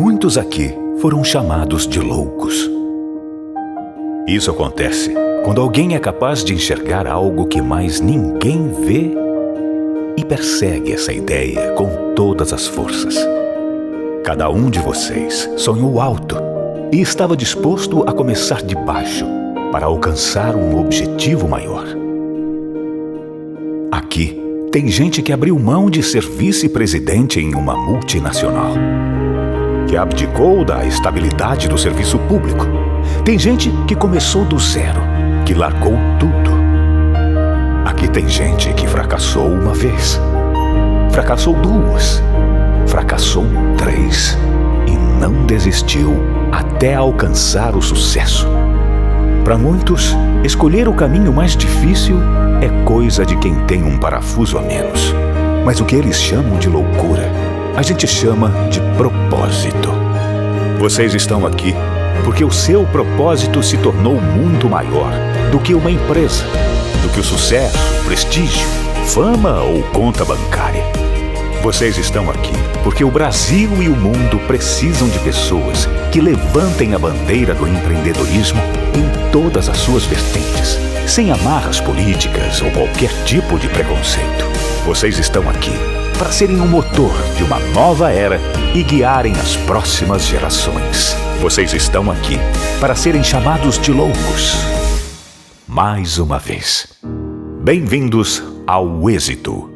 Muitos aqui foram chamados de loucos. Isso acontece quando alguém é capaz de enxergar algo que mais ninguém vê e persegue essa ideia com todas as forças. Cada um de vocês sonhou alto e estava disposto a começar de baixo para alcançar um objetivo maior. Aqui tem gente que abriu mão de ser vice-presidente em uma multinacional, que abdicou da estabilidade do serviço público. Tem gente que começou do zero, que largou tudo. Aqui tem gente que fracassou uma vez, fracassou duas, fracassou três e não desistiu até alcançar o sucesso. Para muitos, escolher o caminho mais difícil é coisa de quem tem um parafuso a menos. Mas o que eles chamam de loucura, a gente chama de propósito. Vocês estão aqui porque o seu propósito se tornou muito maior do que uma empresa, do que o sucesso, prestígio, fama ou conta bancária. Vocês estão aqui porque o Brasil e o mundo precisam de pessoas que levantem a bandeira do empreendedorismo em todas as suas vertentes, sem amarras políticas ou qualquer tipo de preconceito. Vocês estão aqui para serem um motor de uma nova era e guiarem as próximas gerações. Vocês estão aqui para serem chamados de loucos. Mais uma vez, bem-vindos ao êxito.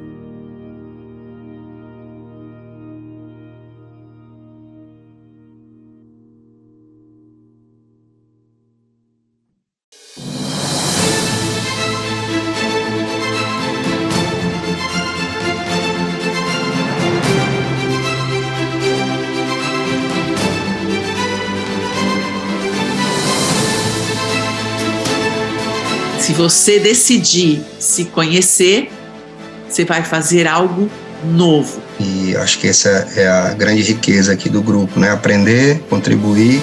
Se você decidir se conhecer, você vai fazer algo novo. E acho que essa é a grande riqueza aqui do grupo, né? Aprender, contribuir.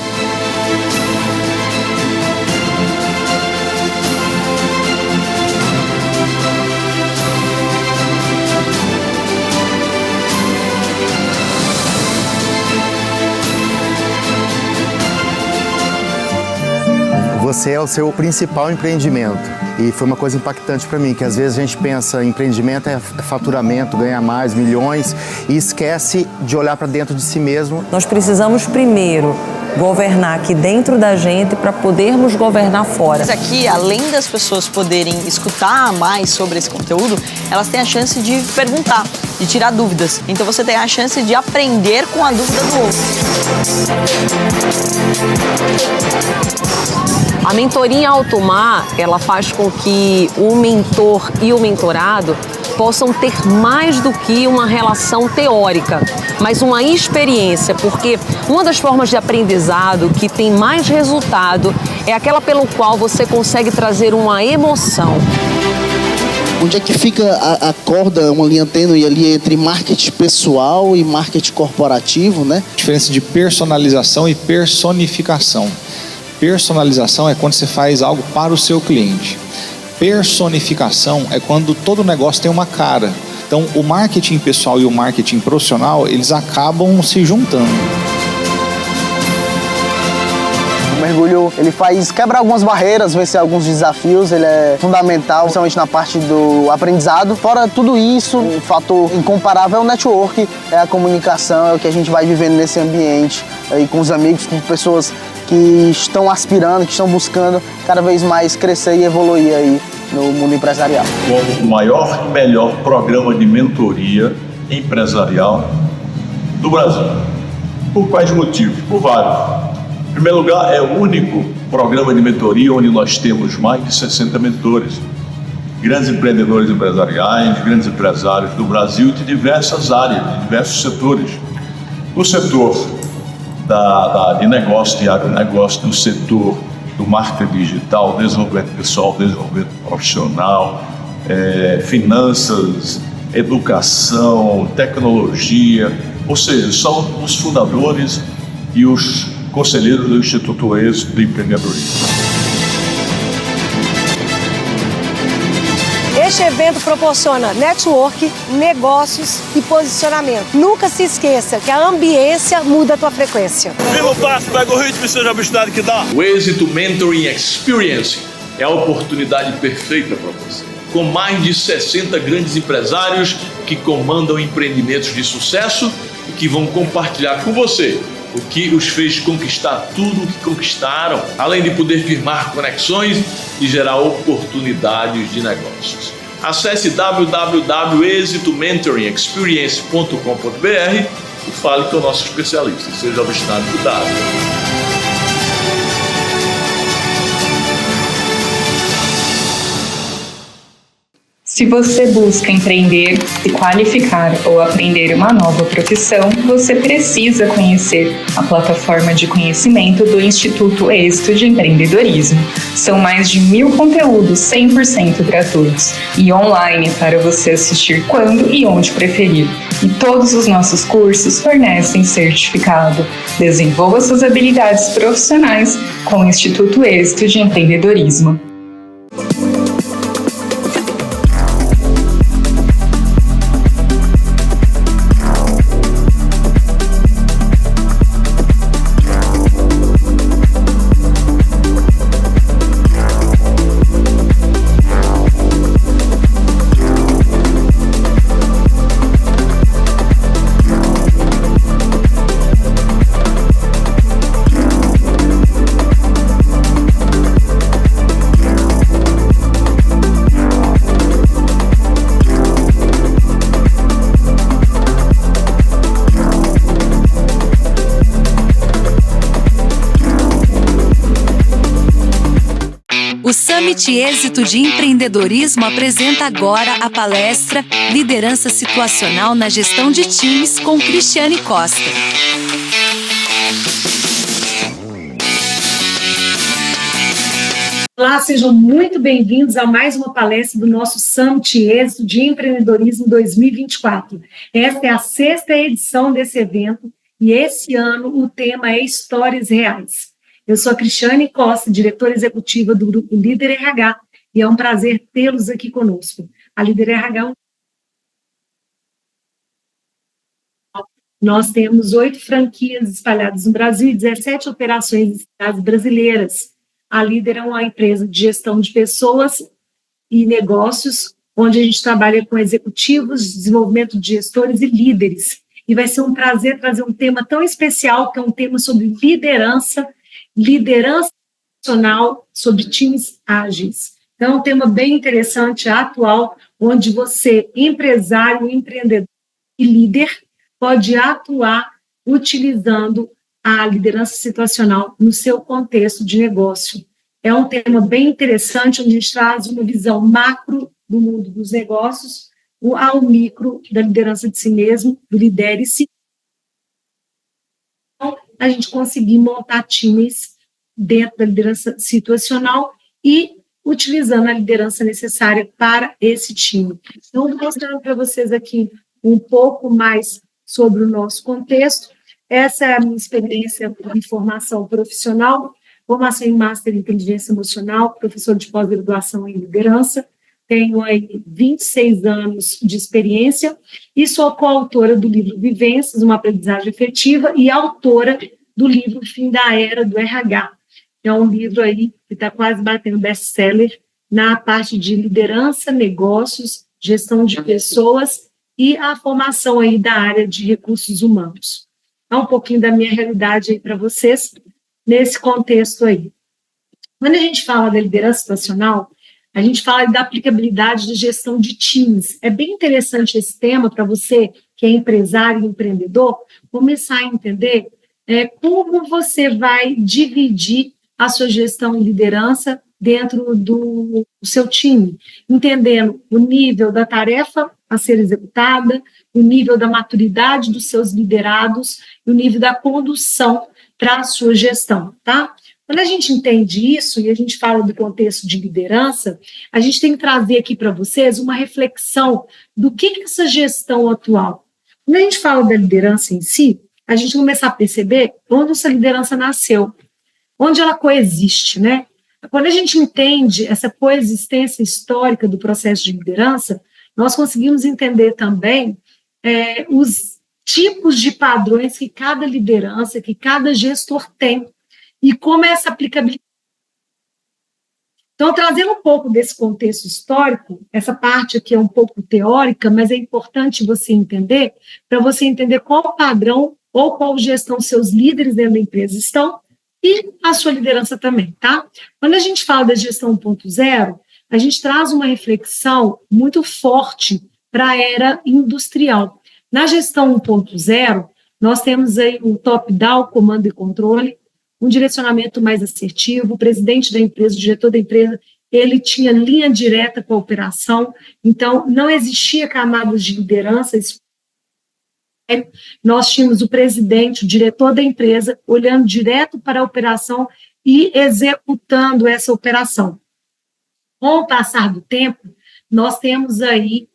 Você é o seu principal empreendimento. E foi uma coisa impactante para mim, que às vezes a gente pensa em empreendimento é faturamento, ganhar mais, milhões, e esquece de olhar para dentro de si mesmo. Nós precisamos primeiro governar aqui dentro da gente para podermos governar fora. Mas aqui, além das pessoas poderem escutar mais sobre esse conteúdo, elas têm a chance de perguntar, de tirar dúvidas. Então você tem a chance de aprender com a dúvida do outro. A mentoria em alto mar, ela faz com que o mentor e o mentorado possam ter mais do que uma relação teórica, mas uma experiência, porque uma das formas de aprendizado que tem mais resultado é aquela pelo qual você consegue trazer uma emoção. Onde é que fica a corda, uma linha tênue ali entre marketing pessoal e marketing corporativo, né? A diferença de personalização e personificação. Personalização é quando você faz algo para o seu cliente. Personificação é quando todo negócio tem uma cara. Então, o marketing pessoal e o marketing profissional, eles acabam se juntando. O mergulho, ele quebra algumas barreiras, vencer alguns desafios, ele é fundamental, principalmente na parte do aprendizado. Fora tudo isso, um fator incomparável é o network, é a comunicação, é o que a gente vai vivendo nesse ambiente, aí com os amigos, com pessoas que estão aspirando, que estão buscando cada vez mais crescer e evoluir aí no mundo empresarial. Como o maior e melhor programa de mentoria empresarial do Brasil. Por quais motivos? Por vários. Em primeiro lugar, é o único programa de mentoria onde nós temos mais de 60 mentores. Grandes empreendedores empresariais, grandes empresários do Brasil de diversas áreas, de diversos setores. No setor de negócio, de agronegócio, no setor do marketing digital, desenvolvimento pessoal, desenvolvimento profissional, finanças, educação, tecnologia, ou seja, são os fundadores e os conselheiros do Instituto Êxito de Empreendedorismo. Este evento proporciona network, negócios e posicionamento. Nunca se esqueça que a ambiência muda a tua frequência. Viva o passo, pega o ritmo e seja a velocidade que dá. O Êxito Mentoring Experience é a oportunidade perfeita para você. Com mais de 60 grandes empresários que comandam empreendimentos de sucesso e que vão compartilhar com você o que os fez conquistar tudo o que conquistaram, além de poder firmar conexões e gerar oportunidades de negócios. Acesse www.exitomentoringexperience.com.br e fale com o nosso especialista. Seja obstinado e cuidado. Se você busca empreender, se qualificar ou aprender uma nova profissão, você precisa conhecer a plataforma de conhecimento do Instituto Êxito de Empreendedorismo. São mais de 1000 conteúdos 100% gratuitos e online para você assistir quando e onde preferir. E todos os nossos cursos fornecem certificado. Desenvolva suas habilidades profissionais com o Instituto Êxito de Empreendedorismo. O Summit Êxito de Empreendedorismo apresenta agora a palestra Liderança Situacional na Gestão de Times com Cristiane Costa. Olá, sejam muito bem-vindos a mais uma palestra do nosso Summit Êxito de Empreendedorismo 2024. Esta é a 6ª edição desse evento e esse ano o tema é Histórias Reais. Eu sou a Cristiane Costa, diretora executiva do Grupo Líder RH, e é um prazer tê-los aqui conosco. A Líder RH, nós temos 8 franquias espalhadas no Brasil e 17 operações em cidades brasileiras. A Líder é uma empresa de gestão de pessoas e negócios, onde a gente trabalha com executivos, desenvolvimento de gestores e líderes. E vai ser um prazer trazer um tema tão especial, que é um tema sobre liderança nacional, sobre times ágeis. Então, é um tema bem interessante, atual, onde você, empresário, empreendedor e líder, pode atuar utilizando a liderança situacional no seu contexto de negócio. É um tema bem interessante, onde a gente traz uma visão macro do mundo dos negócios ao micro da liderança de si mesmo, do lidere-se. Então, a gente conseguir montar times dentro da liderança situacional e utilizando a liderança necessária para esse time. Então, vou mostrar para vocês aqui um pouco mais sobre o nosso contexto. Essa é a minha experiência em formação profissional, formação em Master em Inteligência Emocional, professor de pós-graduação em liderança. Tenho aí 26 anos de experiência e sou coautora do livro Vivências, uma aprendizagem efetiva, e autora do livro Fim da Era do RH. É um livro aí que está quase batendo best-seller na parte de liderança, negócios, gestão de pessoas e a formação aí da área de recursos humanos. É um pouquinho da minha realidade aí para vocês, nesse contexto aí. Quando a gente fala da liderança situacional, a gente fala da aplicabilidade de gestão de times. É bem interessante esse tema para você, que é empresário e empreendedor, começar a entender como você vai dividir a sua gestão e liderança dentro do seu time, entendendo o nível da tarefa a ser executada, o nível da maturidade dos seus liderados e o nível da condução para a sua gestão, tá? Quando a gente entende isso e a gente fala do contexto de liderança, a gente tem que trazer aqui para vocês uma reflexão do que é essa gestão atual. Quando a gente fala da liderança em si, a gente começa a perceber onde essa liderança nasceu, onde ela coexiste, né? quando a gente entende essa coexistência histórica do processo de liderança, nós conseguimos entender também os tipos de padrões que cada liderança, que cada gestor tem, e como essa aplicabilidade. Então, trazendo um pouco desse contexto histórico, essa parte aqui é um pouco teórica, mas é importante você entender, para você entender qual padrão ou qual gestão seus líderes dentro da empresa estão, e a sua liderança também, tá? Quando a gente fala da gestão 1.0, a gente traz uma reflexão muito forte para a era industrial. Na gestão 1.0, nós temos aí um top-down, comando e controle, um direcionamento mais assertivo, o presidente da empresa, o diretor da empresa, ele tinha linha direta com a operação, então não existia camadas de liderança. Nós tínhamos o presidente, o diretor da empresa, olhando direto para a operação e executando essa operação. Com o passar do tempo, nós temos aí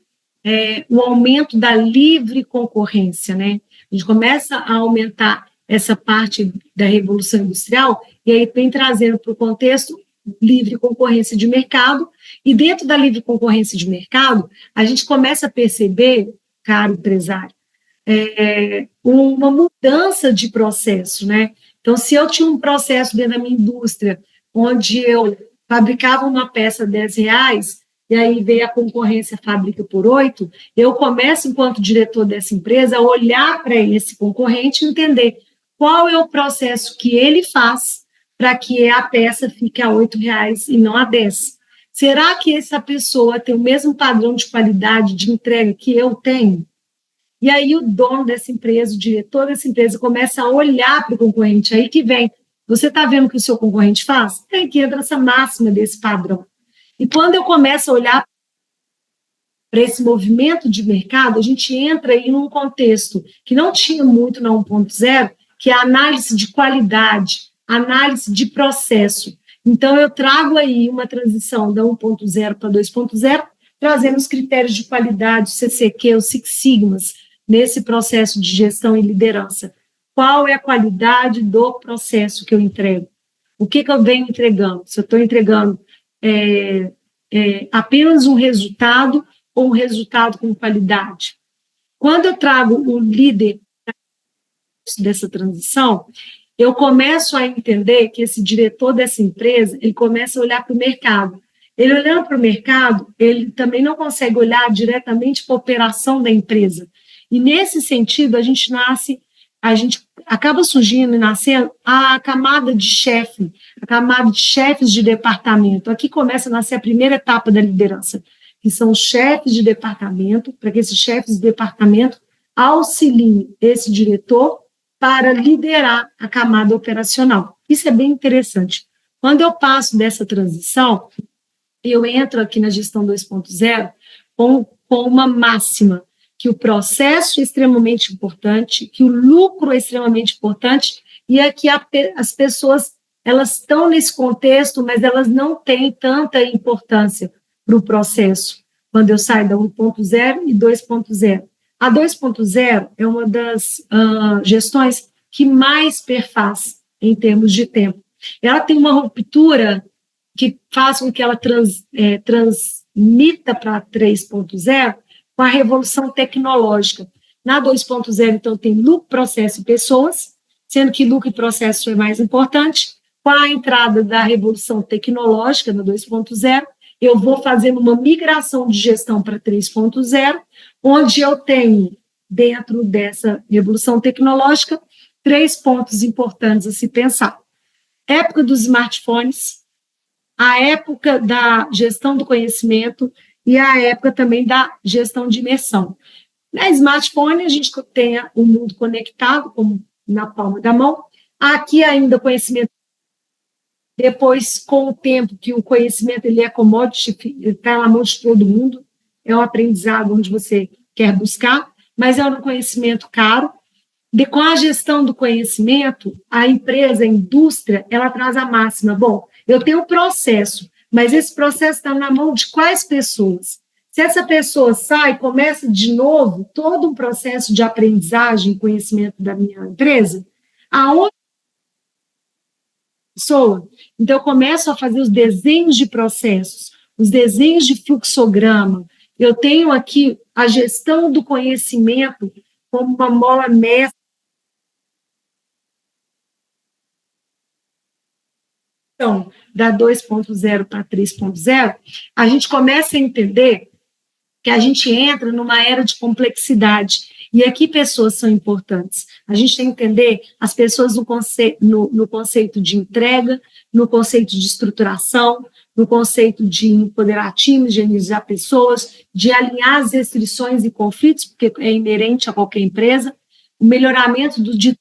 o aumento da livre concorrência, né? A gente começa a aumentar essa parte da Revolução Industrial, e aí vem trazendo para o contexto livre concorrência de mercado, e dentro da livre concorrência de mercado, a gente começa a perceber, caro empresário, uma mudança de processo, né? Então, se eu tinha um processo dentro da minha indústria, onde eu fabricava uma peça R$10, e aí veio a concorrência fabrica por 8, eu começo, enquanto diretor dessa empresa, a olhar para esse concorrente e entender qual é o processo que ele faz para que a peça fique a R$8 e não a 10. Será que essa pessoa tem o mesmo padrão de qualidade de entrega que eu tenho? E aí o dono dessa empresa, o diretor dessa empresa, começa a olhar para o concorrente. Aí que vem, você está vendo o que o seu concorrente faz? É que entra essa máxima desse padrão. E quando eu começo a olhar para esse movimento de mercado, a gente entra aí num contexto que não tinha muito na 1.0, que é a análise de qualidade, análise de processo. Então, eu trago aí uma transição da 1.0 para 2.0, trazendo os critérios de qualidade, o CCQ, os Six Sigmas, nesse processo de gestão e liderança. Qual é a qualidade do processo que eu entrego? O que eu venho entregando? Se eu estou entregando apenas um resultado ou um resultado com qualidade? Quando eu trago o líder dessa transição, eu começo a entender que esse diretor dessa empresa, ele começa a olhar para o mercado. Ele olhando para o mercado, ele também não consegue olhar diretamente para a operação da empresa. E nesse sentido, a gente acaba surgindo e nascendo a camada de chefe, a camada de chefes de departamento. Aqui começa a nascer a primeira etapa da liderança, que são os chefes de departamento, para que esses chefes de departamento auxiliem esse diretor para liderar a camada operacional. Isso é bem interessante. Quando eu passo dessa transição, eu entro aqui na gestão 2.0 com uma máxima, que o processo é extremamente importante, que o lucro é extremamente importante, e é que as pessoas elas estão nesse contexto, mas elas não têm tanta importância para o processo, quando eu saio da 1.0 e 2.0. A 2.0 é uma das gestões que mais perfaz em termos de tempo. Ela tem uma ruptura que faz com que ela transmita para 3.0 com a revolução tecnológica. Na 2.0, então, tem lucro, processo e pessoas, sendo que lucro e processo é mais importante. Com a entrada da revolução tecnológica, na 2.0, eu vou fazendo uma migração de gestão para 3.0, onde eu tenho, dentro dessa revolução tecnológica, 3 pontos importantes a se pensar. Época dos smartphones, a época da gestão do conhecimento e a época também da gestão de imersão. Na smartphone, a gente tem o mundo conectado, como na palma da mão. Aqui ainda o conhecimento. Depois, com o tempo, que o conhecimento ele é commodity, está na mão de todo mundo, é um aprendizado onde você quer buscar, mas é um conhecimento caro. Com a gestão do conhecimento, a empresa, a indústria, ela traz a máxima. Bom, eu tenho um processo, mas esse processo está na mão de quais pessoas? Se essa pessoa sai, começa de novo todo um processo de aprendizagem e conhecimento da minha empresa, aonde pessoa. Então, eu começo a fazer os desenhos de processos, os desenhos de fluxograma. Eu tenho aqui a gestão do conhecimento como uma mola mestra. Então, da 2.0 para 3.0, a gente começa a entender que a gente entra numa era de complexidade. E aqui pessoas são importantes. A gente tem que entender as pessoas no conceito de entrega, no conceito de estruturação, no conceito de empoderar times, de higienizar pessoas, de alinhar as restrições e conflitos, porque é inerente a qualquer empresa, o melhoramento de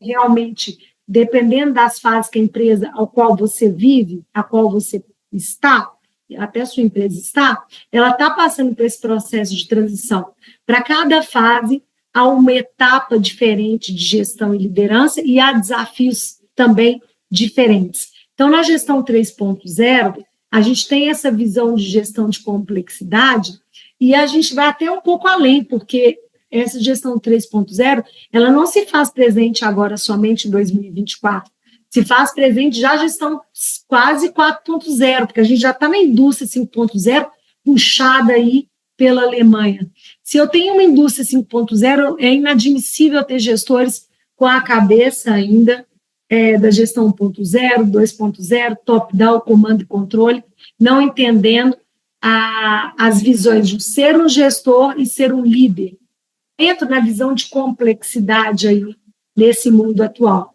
realmente, dependendo das fases que a empresa ao qual você vive, a qual você está, até a sua empresa está, ela está passando por esse processo de transição. Para cada fase, há uma etapa diferente de gestão e liderança e há desafios também diferentes. Então, na gestão 3.0, a gente tem essa visão de gestão de complexidade e a gente vai até um pouco além, porque essa gestão 3.0, ela não se faz presente agora somente em 2024, se faz presente já a gestão quase 4.0, porque a gente já está na indústria 5.0, puxada aí pela Alemanha. Se eu tenho uma indústria 5.0, é inadmissível ter gestores com a cabeça ainda da gestão 1.0, 2.0, top-down, comando e controle, não entendendo as visões de ser um gestor e ser um líder. Entro na visão de complexidade aí nesse mundo atual.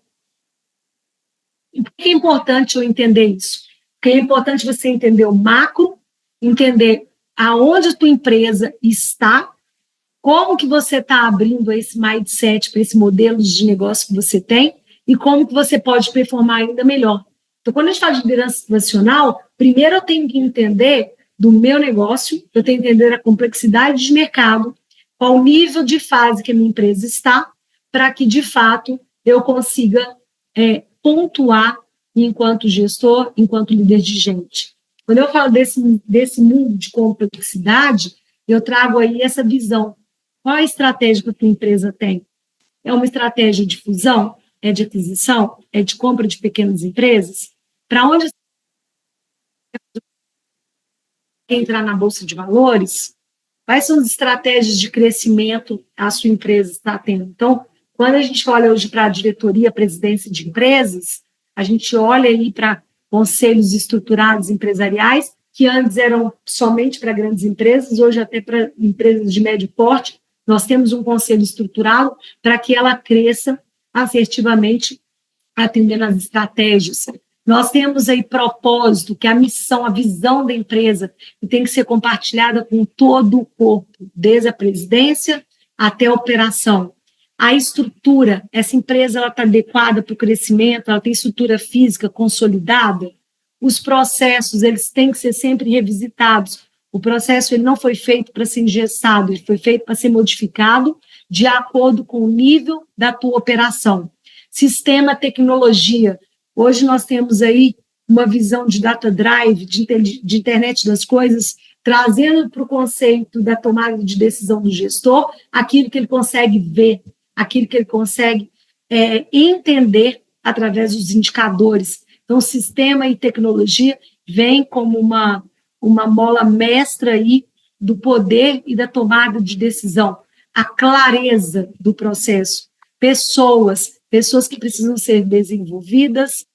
E por que é importante eu entender isso? Porque é importante você entender o macro, entender aonde a tua empresa está, como que você está abrindo esse mindset para esse modelo de negócio que você tem e como que você pode performar ainda melhor. Então, quando a gente fala de liderança situacional, primeiro eu tenho que entender do meu negócio, eu tenho que entender a complexidade de mercado, qual o nível de fase que a minha empresa está, para que, de fato, eu consiga pontuar enquanto gestor, enquanto líder de gente. Quando eu falo desse mundo de complexidade, eu trago aí essa visão. Qual a estratégia que a tua empresa tem? É uma estratégia de fusão? É de aquisição? É de compra de pequenas empresas? Para onde você quer entrar na Bolsa de Valores? Quais são as estratégias de crescimento a sua empresa está tendo? Então, quando a gente olha hoje para a diretoria, presidência de empresas, a gente olha aí para conselhos estruturados empresariais, que antes eram somente para grandes empresas, hoje até para empresas de médio porte. Nós temos um conselho estruturado para que ela cresça assertivamente, atendendo às estratégias. Nós temos aí propósito, que é a missão, a visão da empresa, que tem que ser compartilhada com todo o corpo, desde a presidência até a operação. A estrutura, essa empresa está adequada para o crescimento, ela tem estrutura física consolidada. Os processos, eles têm que ser sempre revisitados. O processo ele não foi feito para ser engessado, ele foi feito para ser modificado de acordo com o nível da tua operação. Sistema, tecnologia. Hoje nós temos aí uma visão de data drive, de internet das coisas, trazendo para o conceito da tomada de decisão do gestor aquilo que ele consegue ver, aquilo que ele consegue entender através dos indicadores. Então, sistema e tecnologia vem como uma mola mestra aí do poder e da tomada de decisão. A clareza do processo. Pessoas que precisam ser desenvolvidas,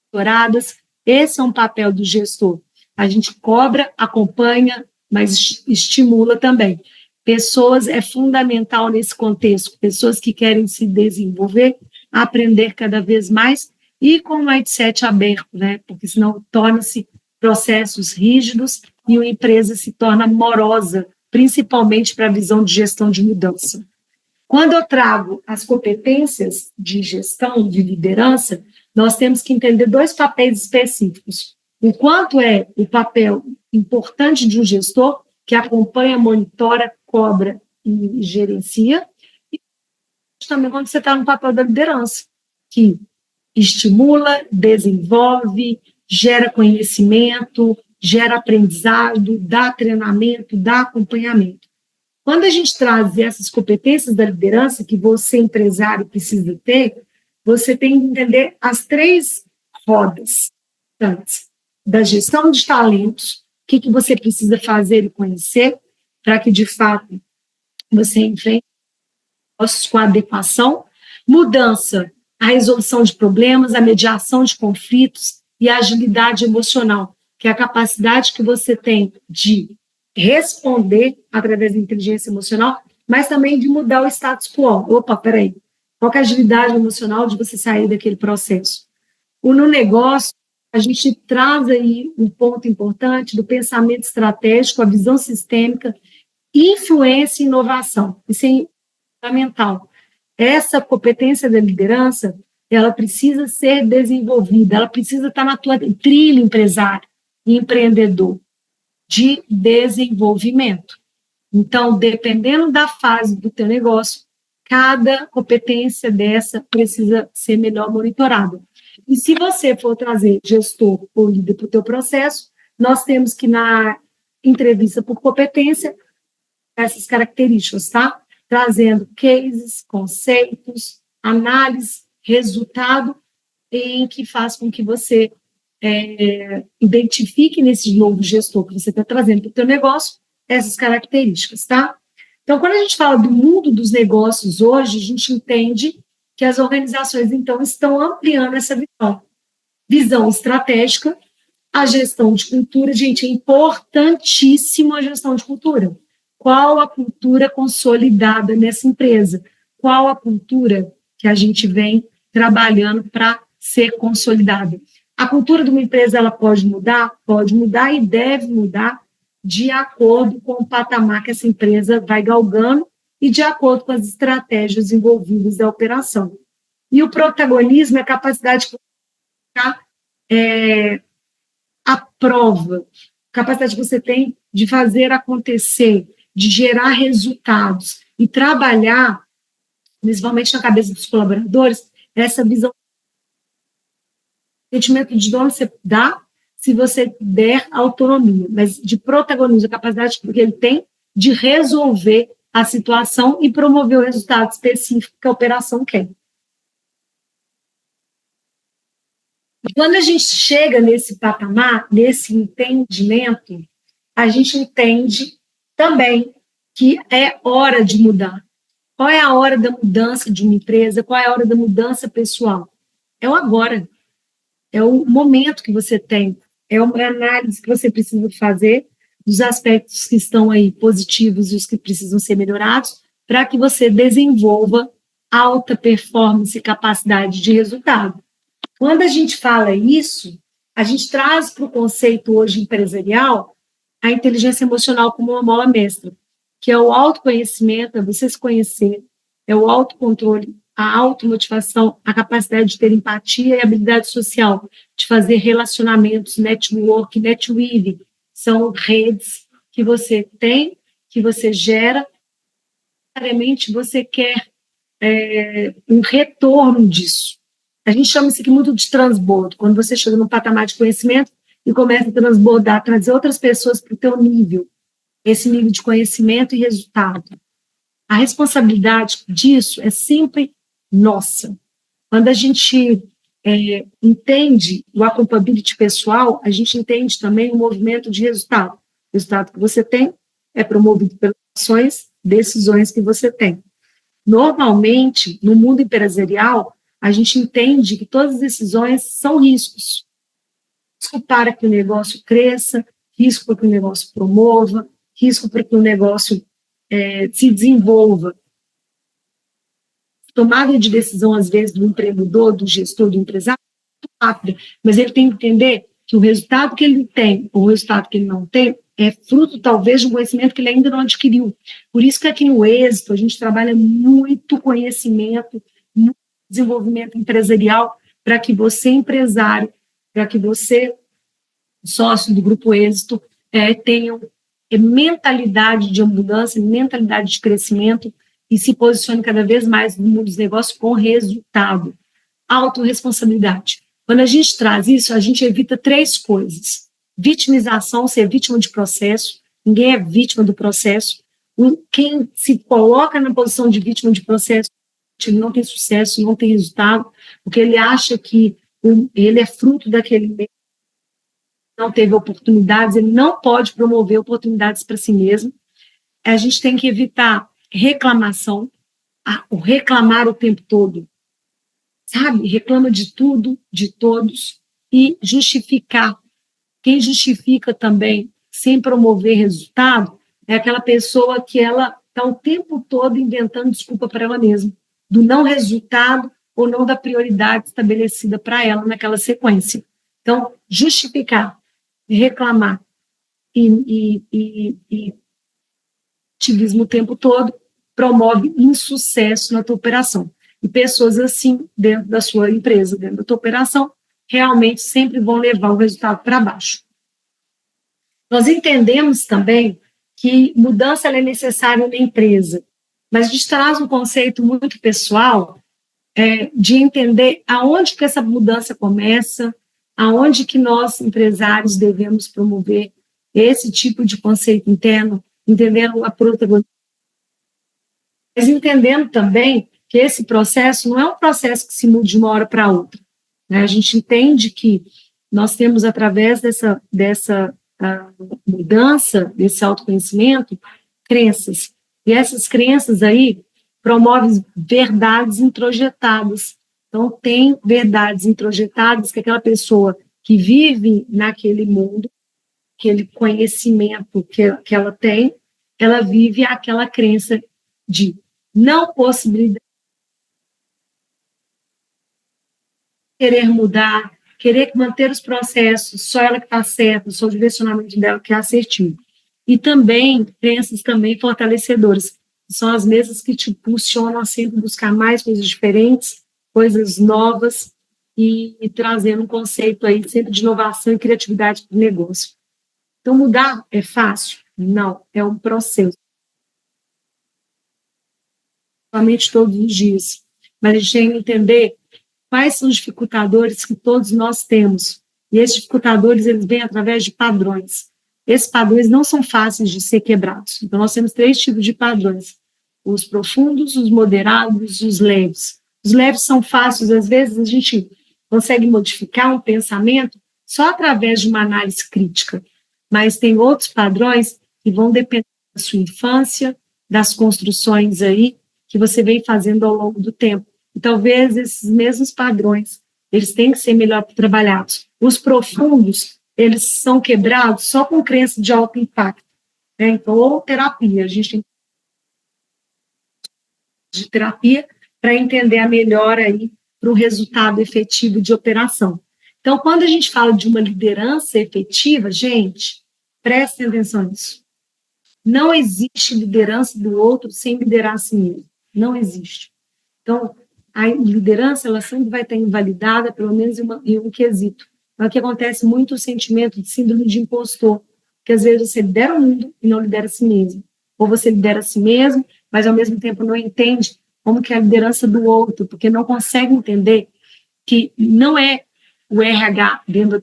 exploradas. Esse é um papel do gestor. A gente cobra, acompanha, mas estimula também. Pessoas é fundamental nesse contexto, pessoas que querem se desenvolver, aprender cada vez mais e com o mindset aberto, né? Porque senão torna-se processos rígidos e uma empresa se torna morosa, principalmente para a visão de gestão de mudança. Quando eu trago as competências de gestão, de liderança, nós temos que entender dois papéis específicos. O quanto é o papel importante de um gestor que acompanha, monitora, cobra e gerencia, e também quando você está no papel da liderança, que estimula, desenvolve, gera conhecimento, gera aprendizado, dá treinamento, dá acompanhamento. Quando a gente traz essas competências da liderança que você, empresário, precisa ter, você tem que entender as 3 rodas antes da gestão de talentos, o que você precisa fazer e conhecer para que, de fato, você enfrente negócios com adequação, mudança, a resolução de problemas, a mediação de conflitos e a agilidade emocional, que é a capacidade que você tem de responder através da inteligência emocional, mas também de mudar o status quo. Opa, peraí, qual que é a agilidade emocional de você sair daquele processo? No negócio, a gente traz aí um ponto importante do pensamento estratégico, a visão sistêmica, influência e inovação. Isso é fundamental. Essa competência da liderança, ela precisa ser desenvolvida, ela precisa estar na tua trilha empresário e empreendedor de desenvolvimento. Então, dependendo da fase do teu negócio, cada competência dessa precisa ser melhor monitorada. E se você for trazer gestor ou líder para o teu processo, nós temos que, na entrevista por competência, essas características, tá? Trazendo cases, conceitos, análise, resultado, em que faz com que você identifique nesse novo gestor que você está trazendo para o teu negócio essas características, tá? Então, quando a gente fala do mundo dos negócios hoje, a gente entende que as organizações, então, estão ampliando essa visão. Visão estratégica, a gestão de cultura. Gente, é importantíssima a gestão de cultura. Qual a cultura consolidada nessa empresa? Qual a cultura que a gente vem trabalhando para ser consolidada? A cultura de uma empresa, ela pode mudar e deve mudar de acordo com o patamar que essa empresa vai galgando e de acordo com as estratégias envolvidas da operação. E o protagonismo é a capacidade de colocar a prova, a capacidade que você tem de fazer acontecer, de gerar resultados e trabalhar, principalmente na cabeça dos colaboradores, essa visão. O sentimento de dono você dá se você der autonomia, mas de protagonismo, a capacidade que ele tem de resolver a situação e promover o resultado específico que a operação quer. E quando a gente chega nesse patamar, nesse entendimento, a gente entende também que é hora de mudar. Qual é a hora da mudança de uma empresa? Qual é a hora da mudança pessoal? É o agora. É o momento que você tem. É uma análise que você precisa fazer dos aspectos que estão aí positivos e os que precisam ser melhorados para que você desenvolva alta performance e capacidade de resultado. Quando a gente fala isso, a gente traz para o conceito hoje empresarial a inteligência emocional como uma mola mestra, que é o autoconhecimento, é você se conhecer, é o autocontrole, a automotivação, a capacidade de ter empatia e habilidade social, de fazer relacionamentos, network, netweaving, são redes que você tem, que você gera, necessariamente você quer um retorno disso. A gente chama isso aqui muito de transbordo, quando você chega num patamar de conhecimento e começa a transbordar, trazer outras pessoas para o teu nível, esse nível de conhecimento e resultado. A responsabilidade disso é sempre nossa. Quando a gente entende o accountability pessoal, a gente entende também o movimento de resultado. O resultado que você tem é promovido pelas ações, decisões que você tem. Normalmente, no mundo empresarial, a gente entende que todas as decisões são riscos. Risco para que o negócio cresça, risco para que o negócio promova, risco para que o negócio se desenvolva. Tomada de decisão, às vezes, do empreendedor, do gestor, do empresário, é muito rápida, mas ele tem que entender que o resultado que ele tem ou o resultado que ele não tem é fruto, talvez, de um conhecimento que ele ainda não adquiriu. Por isso que aqui no Êxito a gente trabalha muito conhecimento, muito desenvolvimento empresarial, para que você, empresário, para que você, sócio do Grupo Êxito, tenha mentalidade de mudança, mentalidade de crescimento, e se posicione cada vez mais no mundo dos negócios com resultado. Autorresponsabilidade. Quando a gente traz isso, a gente evita 3 coisas. Vitimização, ser vítima de processo. Ninguém é vítima do processo. Quem se coloca na posição de vítima de processo ele não tem sucesso, não tem resultado, porque ele acha que ele é fruto daquele meio, não teve oportunidades, ele não pode promover oportunidades para si mesmo. A gente tem que evitar reclamação, o reclamar o tempo todo, sabe? Reclama de tudo, de todos, e justificar. Quem justifica também, sem promover resultado, é aquela pessoa que ela está o tempo todo inventando desculpa para ela mesma, do não resultado ou não da prioridade estabelecida para ela naquela sequência. Então, justificar, reclamar e ativismo o tempo todo promove insucesso na tua operação. E pessoas assim, dentro da sua empresa, dentro da tua operação, realmente sempre vão levar o resultado para baixo. Nós entendemos também que mudança ela é necessária na empresa, mas a gente traz um conceito muito pessoal de entender aonde que essa mudança começa, aonde que nós, empresários, devemos promover esse tipo de conceito interno, entendendo a protagonista, mas entendendo também que esse processo não é um processo que se muda de uma hora para outra, né? A gente entende que nós temos, através dessa mudança, desse autoconhecimento, crenças, e essas crenças aí promovem verdades introjetadas. Então, tem verdades introjetadas que aquela pessoa que vive naquele mundo, aquele conhecimento que ela tem, ela vive aquela crença de não possibilidade, querer mudar, querer manter os processos, só ela que está certa, só o direcionamento dela que é assertivo. E também, crenças também fortalecedoras, que são as mesmas que te impulsionam a sempre buscar mais coisas diferentes, coisas novas, e trazendo um conceito aí sempre de inovação e criatividade para o negócio. Então, mudar é fácil? Não, é um processo. Somente todos os dias. Mas a gente tem que entender quais são os dificultadores que todos nós temos. E esses dificultadores, eles vêm através de padrões. Esses padrões não são fáceis de ser quebrados. Então, nós temos 3 tipos de padrões: os profundos, os moderados e os leves. Os leves são fáceis, às vezes a gente consegue modificar um pensamento só através de uma análise crítica, mas tem outros padrões que vão depender da sua infância, das construções aí que você vem fazendo ao longo do tempo. E talvez esses mesmos padrões, eles têm que ser melhor trabalhados. Os profundos, eles são quebrados só com crença de alto impacto, né? Então, ou terapia, a gente tem de terapia para entender a melhora aí para o resultado efetivo de operação. Então, quando a gente fala de uma liderança efetiva, gente, prestem atenção nisso. Não existe liderança do outro sem liderar a si mesmo. Não existe. Então, a liderança, ela sempre vai estar invalidada, pelo menos em um quesito. Então, aqui acontece muito o sentimento de síndrome de impostor, que às vezes você lidera o mundo e não lidera a si mesmo. Ou você lidera a si mesmo, mas ao mesmo tempo não entende como que é a liderança do outro, porque não consegue entender que não é o RH dentro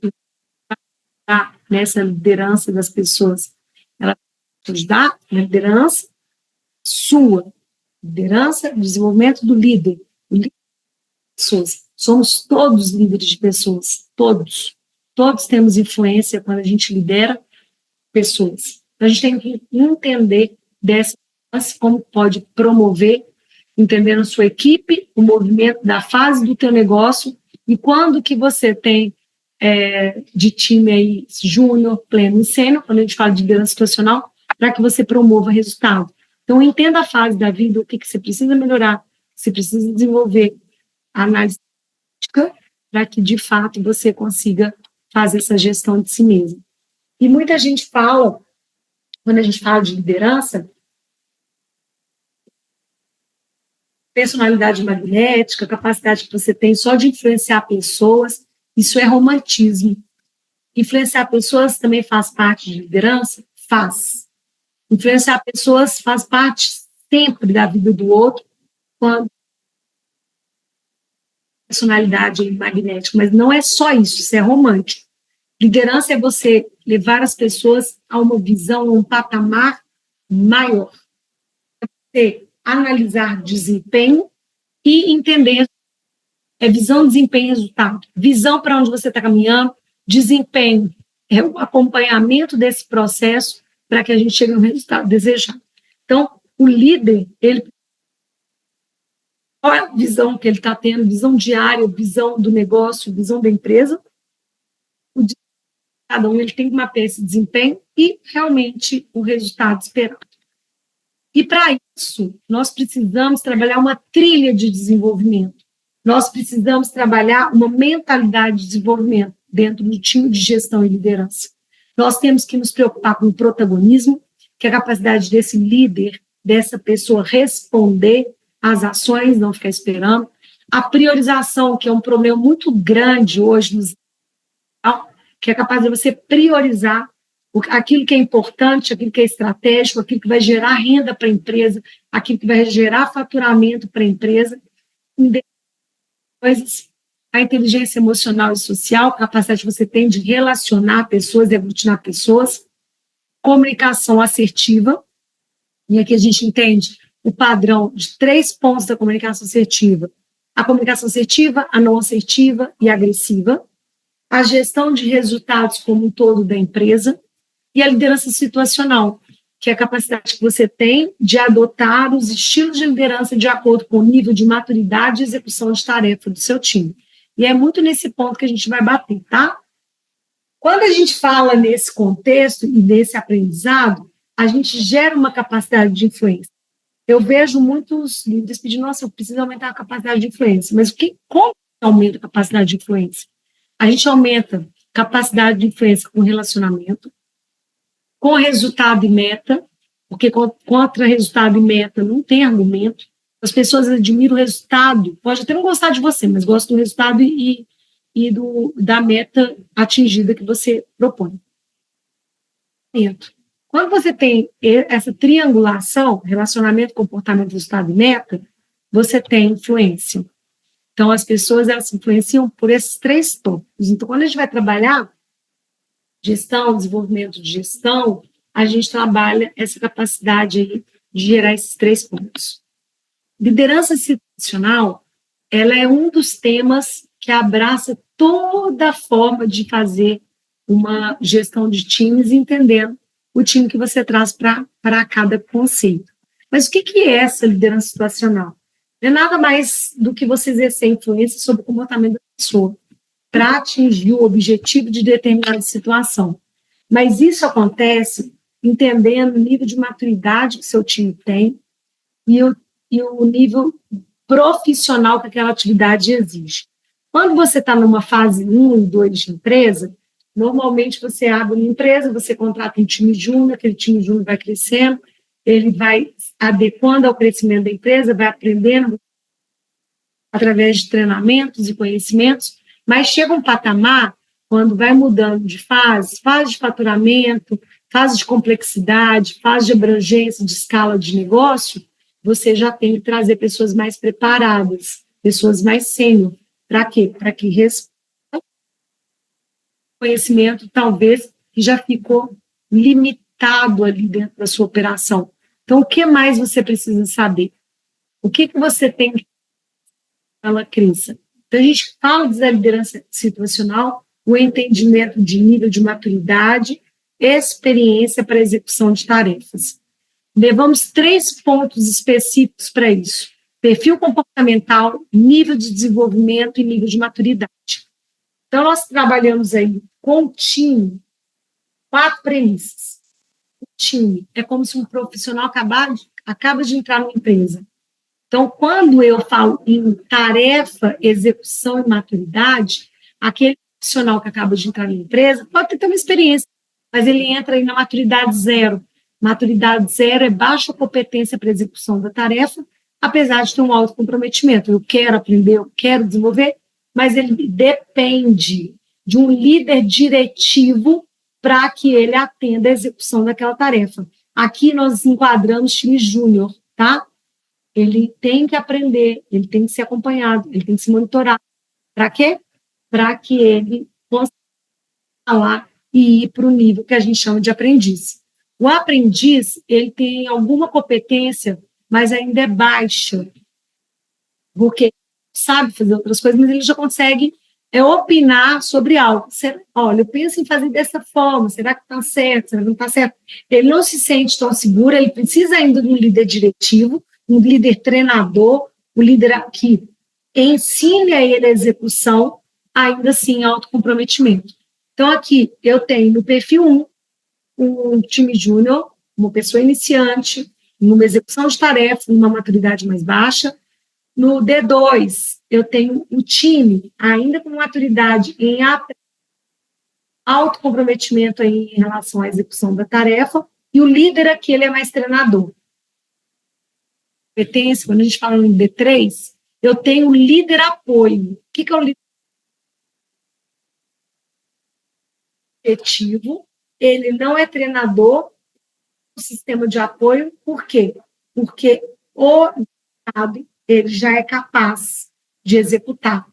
nessa liderança das pessoas. Ela vai ajudar na liderança sua, liderança, desenvolvimento do líder. Pessoas. Somos todos líderes de pessoas, todos. Todos temos influência quando a gente lidera pessoas. Então, a gente tem que entender dessa como pode promover, entendendo a sua equipe, o movimento da fase do teu negócio, e quando que você tem de time aí júnior, pleno e sênior, quando a gente fala de liderança situacional, para que você promova resultado. Então, entenda a fase da vida, o que você precisa melhorar, você precisa desenvolver a análise crítica para que, de fato, você consiga fazer essa gestão de si mesmo. E muita gente fala, quando a gente fala de liderança, personalidade magnética, capacidade que você tem só de influenciar pessoas, isso é romantismo. Influenciar pessoas também faz parte de liderança? Faz. Influenciar pessoas faz parte sempre da vida do outro, quando personalidade magnética, mas não é só isso, isso é romântico. Liderança é você levar as pessoas a uma visão, a um patamar maior. É você analisar desempenho e entender visão, desempenho e resultado. Visão para onde você está caminhando, desempenho é o acompanhamento desse processo para que a gente chegue no resultado desejado. Então, o líder, qual é a visão que ele está tendo, visão diária, visão do negócio, visão da empresa, cada um ele tem que mapear esse desempenho e realmente o resultado esperado. E para isso, nós precisamos trabalhar uma trilha de desenvolvimento. Nós precisamos trabalhar uma mentalidade de desenvolvimento dentro do time de gestão e liderança. Nós temos que nos preocupar com o protagonismo, que é a capacidade desse líder, dessa pessoa responder às ações, não ficar esperando. A priorização, que é um problema muito grande hoje, que é capaz de você priorizar aquilo que é importante, aquilo que é estratégico, aquilo que vai gerar renda para a empresa, aquilo que vai gerar faturamento para a empresa. A inteligência emocional e social, a capacidade que você tem de relacionar pessoas, de aglutinar pessoas. Comunicação assertiva, e aqui a gente entende o padrão de 3 pontos da comunicação assertiva. A comunicação assertiva, a não assertiva e a agressiva. A gestão de resultados como um todo da empresa. E a liderança situacional, que é a capacidade que você tem de adotar os estilos de liderança de acordo com o nível de maturidade e execução de tarefa do seu time. E é muito nesse ponto que a gente vai bater, tá? Quando a gente fala nesse contexto e nesse aprendizado, a gente gera uma capacidade de influência. Eu vejo muitos líderes pedindo, nossa, eu preciso aumentar a capacidade de influência. Mas como aumenta a capacidade de influência? A gente aumenta a capacidade de influência com relacionamento, com resultado e meta, porque contra resultado e meta não tem argumento. As pessoas admiram o resultado, pode até não gostar de você, mas gostam do resultado e da meta atingida que você propõe. Quando você tem essa triangulação, relacionamento, comportamento, resultado e meta, você tem influência. Então, as pessoas elas se influenciam por esses 3 tópicos. Então, quando a gente vai trabalhar gestão, desenvolvimento de gestão, a gente trabalha essa capacidade aí de gerar esses 3 pontos. Liderança situacional, ela é um dos temas que abraça toda a forma de fazer uma gestão de times, entendendo o time que você traz para cada conceito. Mas o que é essa liderança situacional? Não é nada mais do que você exercer influência sobre o comportamento da pessoa para atingir o objetivo de determinada situação. Mas isso acontece entendendo o nível de maturidade que seu time tem e o nível profissional que aquela atividade exige. Quando você está numa fase 1 e 2 de empresa, normalmente você abre uma empresa, você contrata um time júnior, aquele time júnior vai crescendo, ele vai adequando ao crescimento da empresa, vai aprendendo através de treinamentos e conhecimentos, mas chega um patamar, quando vai mudando de fase de faturamento, fase de complexidade, fase de abrangência, de escala de negócio, você já tem que trazer pessoas mais preparadas, pessoas mais sênior. Para quê? Para que respondam conhecimento, talvez, que já ficou limitado ali dentro da sua operação. Então, o que mais você precisa saber? O que você tem que ela cresça? Então, a gente fala da liderança situacional, o entendimento de nível de maturidade, experiência para execução de tarefas. Levamos 3 pontos específicos para isso: perfil comportamental, nível de desenvolvimento e nível de maturidade. Então, nós trabalhamos aí com o time 4 premissas. O time é como se um profissional acaba de entrar numa empresa. Então, quando eu falo em tarefa, execução e maturidade, aquele profissional que acaba de entrar na empresa pode ter uma experiência, mas ele entra aí na maturidade 0. Maturidade 0 é baixa competência para execução da tarefa, apesar de ter um alto comprometimento. Eu quero aprender, eu quero desenvolver, mas ele depende de um líder diretivo para que ele atenda a execução daquela tarefa. Aqui nós enquadramos time júnior, tá? Ele tem que aprender, ele tem que ser acompanhado, ele tem que se monitorar. Para quê? Para que ele possa falar e ir para o nível que a gente chama de aprendiz. O aprendiz, ele tem alguma competência, mas ainda é baixa. porque sabe fazer outras coisas, mas ele já consegue opinar sobre algo. Olha, eu penso em fazer dessa forma, será que está certo, será que não está certo? Ele não se sente tão seguro, ele precisa ainda de um líder diretivo, um líder treinador, um líder que ensine a ele a execução, ainda assim autocomprometimento. Então, aqui eu tenho no perfil 1, um time júnior, uma pessoa iniciante, numa execução de tarefa, numa maturidade mais baixa. No D2, eu tenho o time, ainda com maturidade em autocomprometimento em relação à execução da tarefa, e o líder aqui, ele é mais treinador. Competência, quando a gente fala no D3, eu tenho o líder apoio. O que é o líder efetivo? Ele não é treinador do sistema de apoio. Por quê? Porque o Estado, ele já é capaz de executar,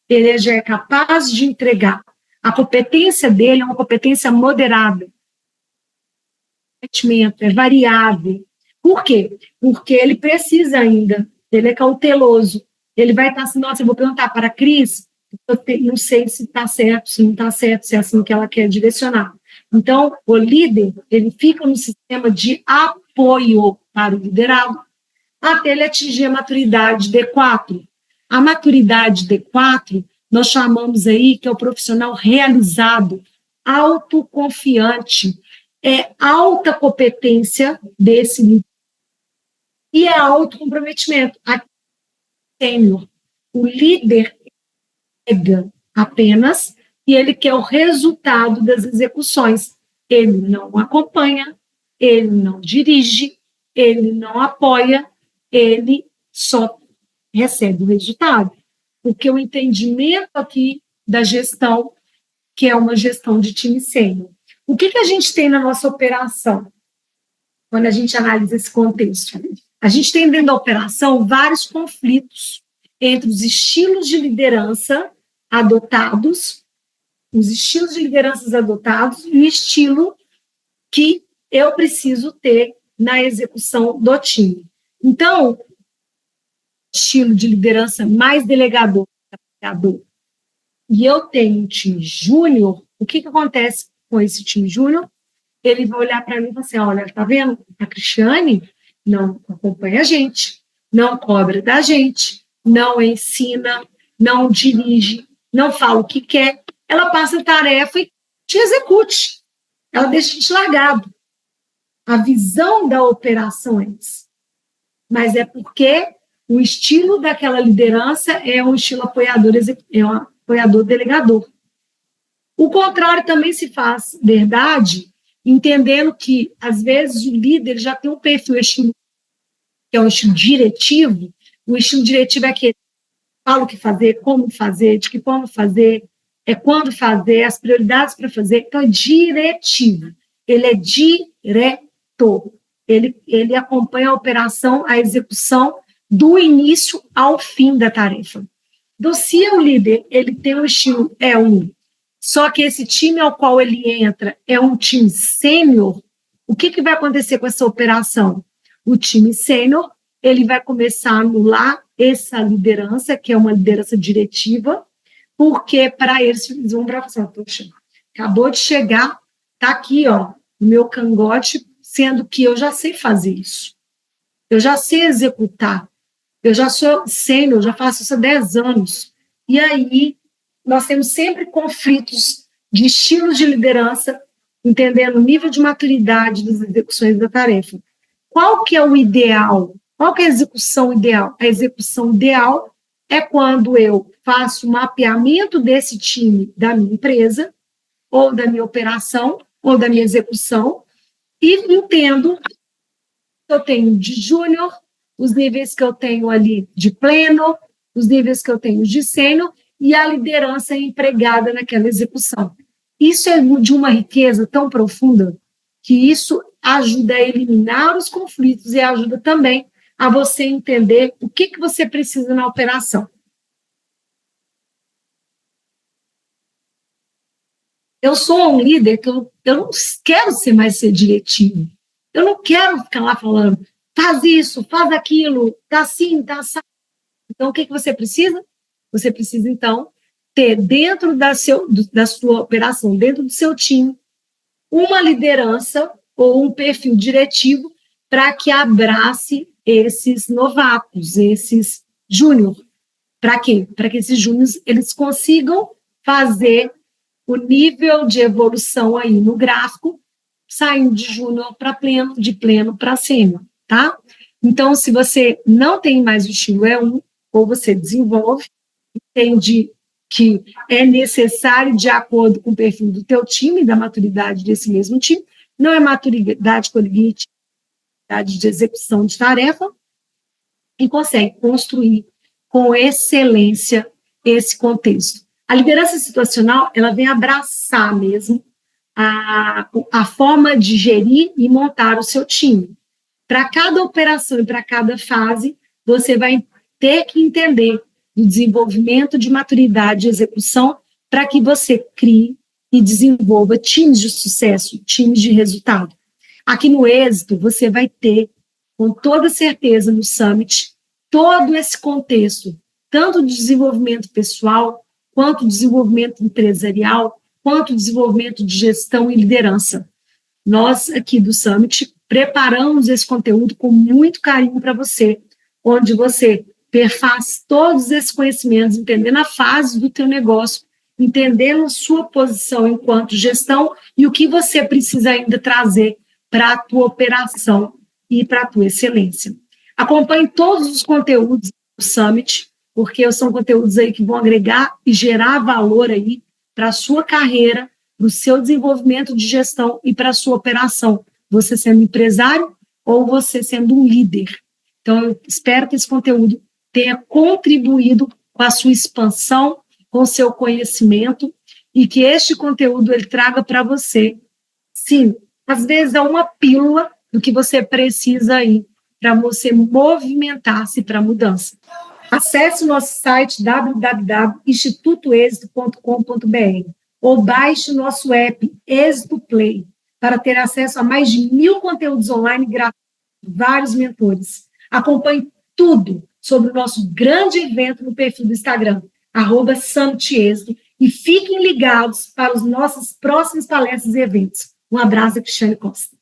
ele já é capaz de entregar. A competência dele é uma competência moderada. É variável. Por quê? Porque ele precisa ainda, ele é cauteloso. Ele vai estar assim, nossa, eu vou perguntar para a Cris, eu não sei se está certo, se não está certo, se é assim que ela quer direcionar. Então, o líder, ele fica no sistema de apoio para o liderado, até ele atingir a maturidade D4. A maturidade D4, nós chamamos aí que é o profissional realizado, autoconfiante, é alta competência desse líder e é autocomprometimento. Aqui, sênior, o líder pega apenas e ele quer o resultado das execuções. Ele não acompanha, ele não dirige, ele não apoia, ele só recebe o resultado. Porque o entendimento aqui da gestão, que é uma gestão de time sênior. O que a gente tem na nossa operação, quando a gente analisa esse contexto? A gente tem dentro da operação vários conflitos entre os estilos de liderança adotados, os estilos de lideranças adotados e o estilo que eu preciso ter na execução do time. Então, estilo de liderança mais delegador, e eu tenho um time júnior, o que acontece com esse time júnior? Ele vai olhar para mim e falar assim, olha, tá vendo? A Cristiane não acompanha a gente, não cobra da gente, não ensina, não dirige, não fala o que quer, ela passa a tarefa e te execute. Ela deixa a gente largado. A visão da operação é isso. Mas é porque o estilo daquela liderança é um estilo apoiador, é um apoiador delegador. O contrário também se faz verdade, entendendo que, às vezes, o líder já tem um perfil, estilo, que é um estilo diretivo. O estilo diretivo é que fala o que fazer, como fazer, de que forma fazer, quando fazer, as prioridades para fazer. Então, é diretivo. Ele é diretor. Ele acompanha a operação, a execução, do início ao fim da tarefa. Então, se o líder ele tem um estilo só que esse time ao qual ele entra é um time sênior, o que vai acontecer com essa operação? O time sênior ele vai começar a anular essa liderança, que é uma liderança diretiva, porque para eles vão para assim, poxa, acabou de chegar, está aqui, ó, no meu cangote, sendo que eu já sei fazer isso. Eu já sei executar. Eu já sou sênior, já faço isso há 10 anos. E aí, nós temos sempre conflitos de estilos de liderança, entendendo o nível de maturidade das execuções da tarefa. Qual que é o ideal? Qual que é a execução ideal? A execução ideal é quando eu faço um mapeamento desse time da minha empresa, ou da minha operação, ou da minha execução, e entendo que eu tenho de júnior, os níveis que eu tenho ali de pleno, os níveis que eu tenho de sênior, e a liderança empregada naquela execução. Isso é de uma riqueza tão profunda que isso ajuda a eliminar os conflitos e ajuda também a você entender o que você precisa na operação. Eu sou um líder que eu não quero ser diretivo. Eu não quero ficar lá falando, faz isso, faz aquilo, tá assim, tá assim. Então, o que você precisa? Você precisa, então, ter dentro da sua operação, dentro do seu time, uma liderança ou um perfil diretivo para que abrace esses novatos, esses júnior. Para quê? Para que esses júniores eles consigam fazer o nível de evolução aí no gráfico, saindo de júnior para pleno, de pleno para sênior, tá? Então, se você não tem mais o estilo E1, ou você desenvolve, entende que é necessário de acordo com o perfil do teu time, da maturidade desse mesmo time, não é maturidade cognitiva, maturidade de execução de tarefa, e consegue construir com excelência esse contexto. A liderança situacional, ela vem abraçar mesmo a forma de gerir e montar o seu time. Para cada operação e para cada fase, você vai ter que entender o desenvolvimento de maturidade e execução para que você crie e desenvolva times de sucesso, times de resultado. Aqui no Êxito, você vai ter, com toda certeza, no Summit, todo esse contexto, tanto de desenvolvimento pessoal, quanto desenvolvimento empresarial, quanto desenvolvimento de gestão e liderança. Nós, aqui do Summit, preparamos esse conteúdo com muito carinho para você, onde você perfaz todos esses conhecimentos, entendendo a fase do teu negócio, entendendo a sua posição enquanto gestão e o que você precisa ainda trazer para a tua operação e para a tua excelência. Acompanhe todos os conteúdos do Summit, porque são conteúdos aí que vão agregar e gerar valor aí para a sua carreira, para o seu desenvolvimento de gestão e para a sua operação, você sendo empresário ou você sendo um líder. Então, eu espero que esse conteúdo tenha contribuído com a sua expansão, com o seu conhecimento, e que este conteúdo ele traga para você, sim, às vezes é uma pílula do que você precisa aí para você movimentar-se para a mudança. Acesse o nosso site www.institutoexito.com.br ou baixe o nosso app Êxito Play para ter acesso a mais de 1000 conteúdos online gratuitos, vários mentores. Acompanhe tudo sobre o nosso grande evento no perfil do Instagram, @SummitExito, e fiquem ligados para os nossos próximos palestras e eventos. Um abraço, Cristiane Costa.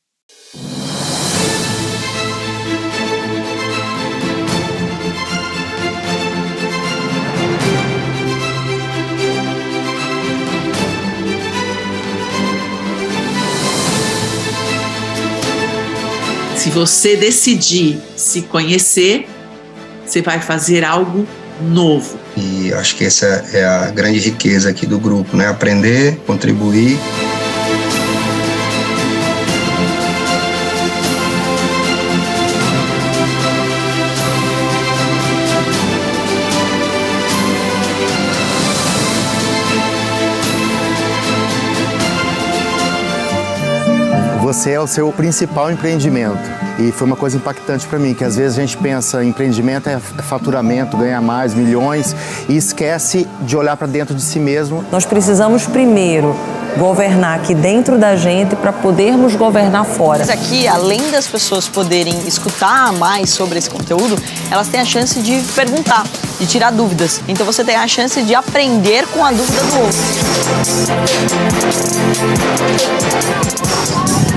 Se você decidir se conhecer, você vai fazer algo novo. E acho que essa é a grande riqueza aqui do grupo, né? Aprender, contribuir. Você é o seu principal empreendimento. E foi uma coisa impactante para mim, que às vezes a gente pensa em empreendimento é faturamento, ganhar mais, milhões, e esquece de olhar para dentro de si mesmo. Nós precisamos primeiro governar aqui dentro da gente para podermos governar fora. Mas aqui, além das pessoas poderem escutar mais sobre esse conteúdo, elas têm a chance de perguntar, de tirar dúvidas. Então você tem a chance de aprender com a dúvida do outro.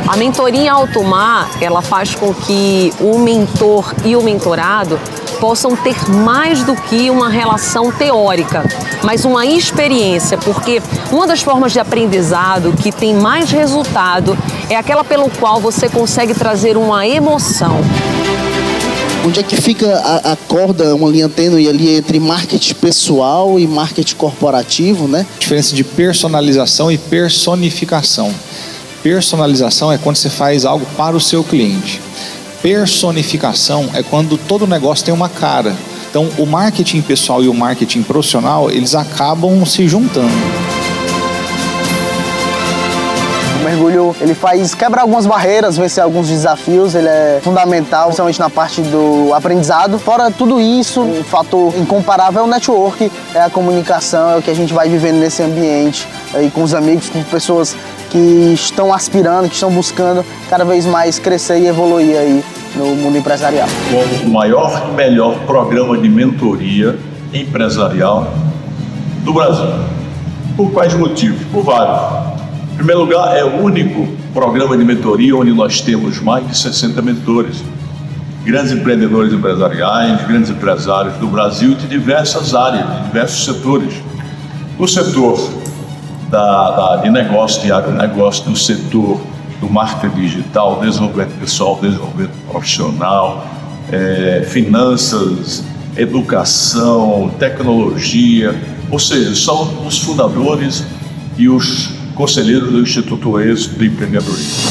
A mentoria em alto mar, ela faz com que o mentor e o mentorado possam ter mais do que uma relação teórica, mas uma experiência, porque uma das formas de aprendizado que tem mais resultado é aquela pelo qual você consegue trazer uma emoção. Onde é que fica a corda, uma linha tênue ali entre marketing pessoal e marketing corporativo, né? Diferença de personalização e personificação. Personalização é quando você faz algo para o seu cliente. Personificação é quando todo negócio tem uma cara. Então, o marketing pessoal e o marketing profissional, eles acabam se juntando. O mergulho, ele quebra algumas barreiras, vencer alguns desafios, ele é fundamental, principalmente na parte do aprendizado. Fora tudo isso, um fator incomparável é o network, é a comunicação, é o que a gente vai vivendo nesse ambiente, aí com os amigos, com pessoas que estão aspirando, que estão buscando cada vez mais crescer e evoluir aí no mundo empresarial. Como o maior e melhor programa de mentoria empresarial do Brasil. Por quais motivos? Por vários. Em primeiro lugar, é o único programa de mentoria onde nós temos mais de 60 mentores. Grandes empreendedores empresariais, grandes empresários do Brasil de diversas áreas, de diversos setores. No setor de negócio, de agronegócio, no setor do marketing digital, desenvolvimento pessoal, desenvolvimento profissional, finanças, educação, tecnologia, ou seja, são os fundadores e os conselheiros do Instituto Êxito de Empreendedorismo.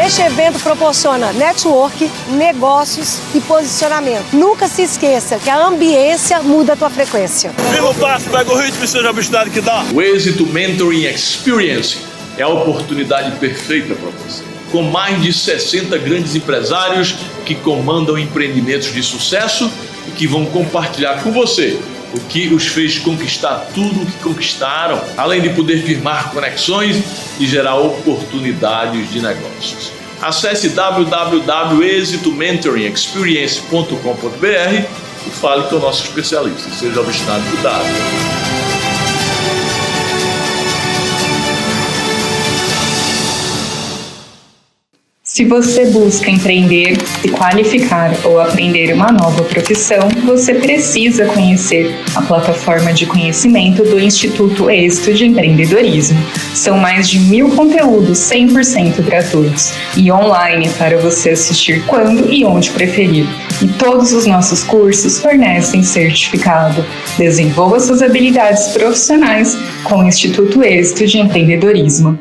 Este evento proporciona network, negócios e posicionamento. Nunca se esqueça que a ambiência muda a tua frequência. Viva o passo, pega o ritmo e seja a velocidade que dá. O Êxito Mentoring Experience é a oportunidade perfeita para você. Com mais de 60 grandes empresários que comandam empreendimentos de sucesso e que vão compartilhar com você o que os fez conquistar tudo o que conquistaram, além de poder firmar conexões e gerar oportunidades de negócios. Acesse www.exitomentoringexperience.com.br e fale com o nosso especialista. Seja obstinado e cuidado. Se você busca empreender, se qualificar ou aprender uma nova profissão, você precisa conhecer a plataforma de conhecimento do Instituto Êxito de Empreendedorismo. São mais de 1000 conteúdos 100% gratuitos e online para você assistir quando e onde preferir. E todos os nossos cursos fornecem certificado. Desenvolva suas habilidades profissionais com o Instituto Êxito de Empreendedorismo.